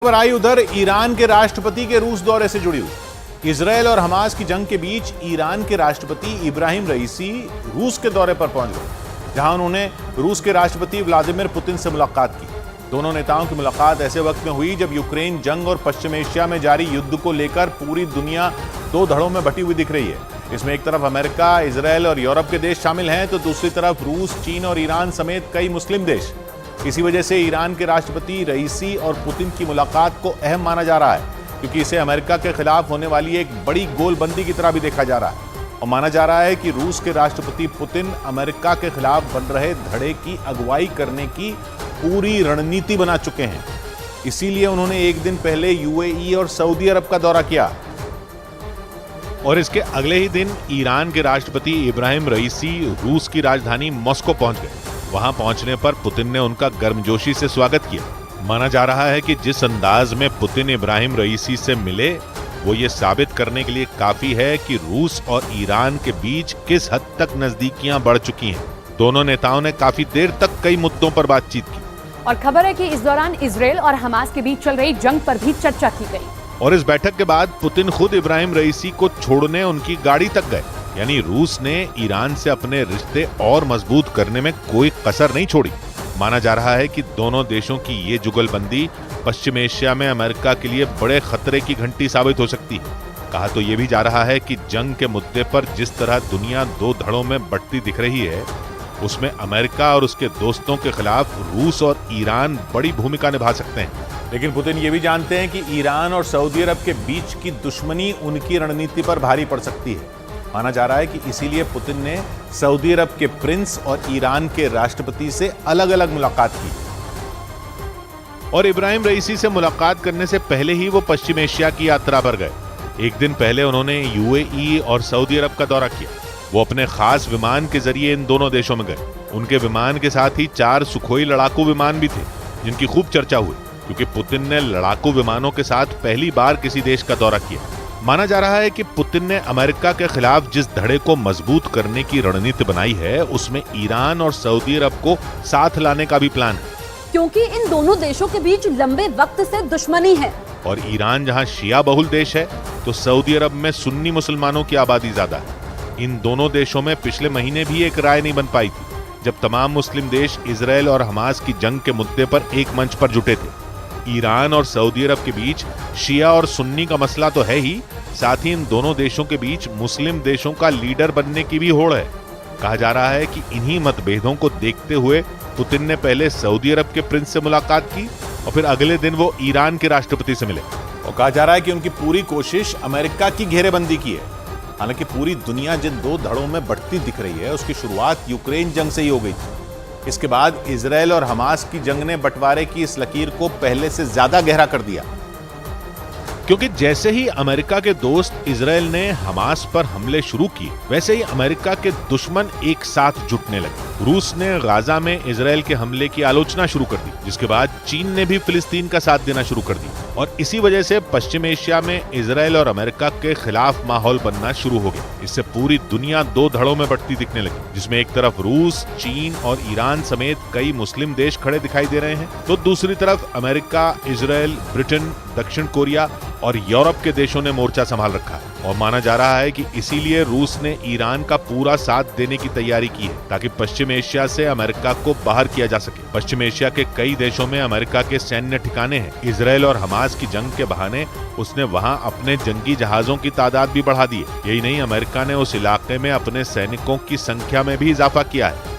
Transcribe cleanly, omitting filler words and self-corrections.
खबर आई उधर ईरान के राष्ट्रपति के रूस दौरे से जुड़ी हुई। इजरायल और हमास की जंग के बीच ईरान के राष्ट्रपति इब्राहिम रईसी रूस के दौरे पर पहुंच गए, जहां उन्होंने रूस के राष्ट्रपति व्लादिमीर पुतिन से मुलाकात की। दोनों नेताओं की मुलाकात ऐसे वक्त में हुई जब यूक्रेन जंग और पश्चिम एशिया में जारी युद्ध को लेकर पूरी दुनिया दो धड़ों में बटी हुई दिख रही है। इसमें एक तरफ अमेरिका, इजरायल और यूरोप के देश शामिल हैं, तो दूसरी तरफ रूस, चीन और ईरान समेत कई मुस्लिम देश। इसी वजह से ईरान के राष्ट्रपति रईसी और पुतिन की मुलाकात को अहम माना जा रहा है, क्योंकि इसे अमेरिका के खिलाफ होने वाली एक बड़ी गोलबंदी की तरह भी देखा जा रहा है। और माना जा रहा है कि रूस के राष्ट्रपति पुतिन अमेरिका के खिलाफ बन रहे धड़े की अगुवाई करने की पूरी रणनीति बना चुके हैं। इसीलिए उन्होंने एक दिन पहले यूएई और सऊदी अरब का दौरा किया और इसके अगले ही दिन ईरान के राष्ट्रपति इब्राहिम रईसी रूस की राजधानी मॉस्को पहुंच गए। वहां पहुंचने पर पुतिन ने उनका गर्मजोशी से स्वागत किया। माना जा रहा है कि जिस अंदाज में पुतिन इब्राहिम रईसी से मिले, वो ये साबित करने के लिए काफी है कि रूस और ईरान के बीच किस हद तक नजदीकियां बढ़ चुकी हैं। दोनों नेताओं ने काफी देर तक कई मुद्दों पर बातचीत की और खबर है कि इस दौरान इजरायल और हमास के बीच चल रही जंग पर भी चर्चा की गई। और इस बैठक के बाद पुतिन खुद इब्राहिम रईसी को छोड़ने उनकी गाड़ी तक गए। यानी रूस ने ईरान से अपने रिश्ते और मजबूत करने में कोई कसर नहीं छोड़ी। माना जा रहा है कि दोनों देशों की ये जुगलबंदी पश्चिम एशिया में अमेरिका के लिए बड़े खतरे की घंटी साबित हो सकती है। कहा तो ये भी जा रहा है कि जंग के मुद्दे पर जिस तरह दुनिया दो धड़ों में बंटती दिख रही है, उसमें अमेरिका और उसके दोस्तों के खिलाफ रूस और ईरान बड़ी भूमिका निभा सकते हैं। लेकिन पुतिन ये भी जानते हैं कि ईरान और सऊदी अरब के बीच की दुश्मनी उनकी रणनीति पर भारी पड़ सकती है। माना जा रहा है कि इसीलिए पुतिन ने सऊदी अरब के प्रिंस और ईरान के राष्ट्रपति से अलग अलग मुलाकात की। और इब्राहिम रईसी से मुलाकात करने से पहले ही वो पश्चिम एशिया की यात्रा पर गए। एक दिन पहले उन्होंने यूएई और सऊदी अरब का दौरा किया। वो अपने खास विमान के जरिए इन दोनों देशों में गए। उनके विमान के साथ ही 4 सुखोई लड़ाकू विमान भी थे, जिनकी खूब चर्चा हुई, क्योंकि पुतिन ने लड़ाकू विमानों के साथ पहली बार किसी देश का दौरा किया। माना जा रहा है कि पुतिन ने अमेरिका के खिलाफ जिस धड़े को मजबूत करने की रणनीति बनाई है, उसमें ईरान और सऊदी अरब को साथ लाने का भी प्लान है, क्योंकि इन दोनों देशों के बीच लंबे वक्त से दुश्मनी है। और ईरान जहां शिया बहुल देश है, तो सऊदी अरब में सुन्नी मुसलमानों की आबादी ज्यादा है। इन दोनों देशों में पिछले महीने भी एक राय नहीं बन पाई थी, जब तमाम मुस्लिम देश इजरायल और हमास की जंग के मुद्दे पर एक मंच पर जुटे थे। ईरान और सऊदी अरब के बीच शिया और सुन्नी का मसला तो है ही, साथ ही इन दोनों देशों के बीच मुस्लिम देशों का लीडर बनने की भी होड़ है। कहा जा रहा है कि इन्हीं मतभेदों को देखते हुए पुतिन ने पहले सऊदी अरब के प्रिंस से मुलाकात की और फिर अगले दिन वो ईरान के राष्ट्रपति से मिले। और कहा जा रहा है कि उनकी पूरी कोशिश अमेरिका की घेरेबंदी की है। हालांकि पूरी दुनिया जिन दो धड़ों में बढ़ती दिख रही है, उसकी शुरुआत यूक्रेन जंग से ही हो गई थी। इसके बाद इजरायल और हमास की जंग ने बंटवारे की इस लकीर को पहले से ज्यादा गहरा कर दिया, क्योंकि जैसे ही अमेरिका के दोस्त इजरायल ने हमास पर हमले शुरू किए, वैसे ही अमेरिका के दुश्मन एक साथ जुटने लगे। रूस ने गाजा में इजरायल के हमले की आलोचना शुरू कर दी, जिसके बाद चीन ने भी फिलिस्तीन का साथ देना शुरू कर दी। और इसी वजह से पश्चिम एशिया में इजरायल और अमेरिका के खिलाफ माहौल बनना शुरू हो गया। इससे पूरी दुनिया दो धड़ों में बढ़ती दिखने लगी, जिसमें एक तरफ रूस, चीन और ईरान समेत कई मुस्लिम देश खड़े दिखाई दे रहे हैं, तो दूसरी तरफ अमेरिका, इजरायल, ब्रिटेन, दक्षिण कोरिया और यूरोप के देशों ने मोर्चा संभाल रखा है। और माना जा रहा है कि इसीलिए रूस ने ईरान का पूरा साथ देने की तैयारी की है, ताकि पश्चिम एशिया से अमेरिका को बाहर किया जा सके। पश्चिम एशिया के कई देशों में अमेरिका के सैन्य ठिकाने हैं। इजरायल और हमास की जंग के बहाने उसने वहां अपने जंगी जहाजों की तादाद भी बढ़ा दी है। यही नहीं, अमेरिका ने उस इलाके में अपने सैनिकों की संख्या में भी इजाफा किया है।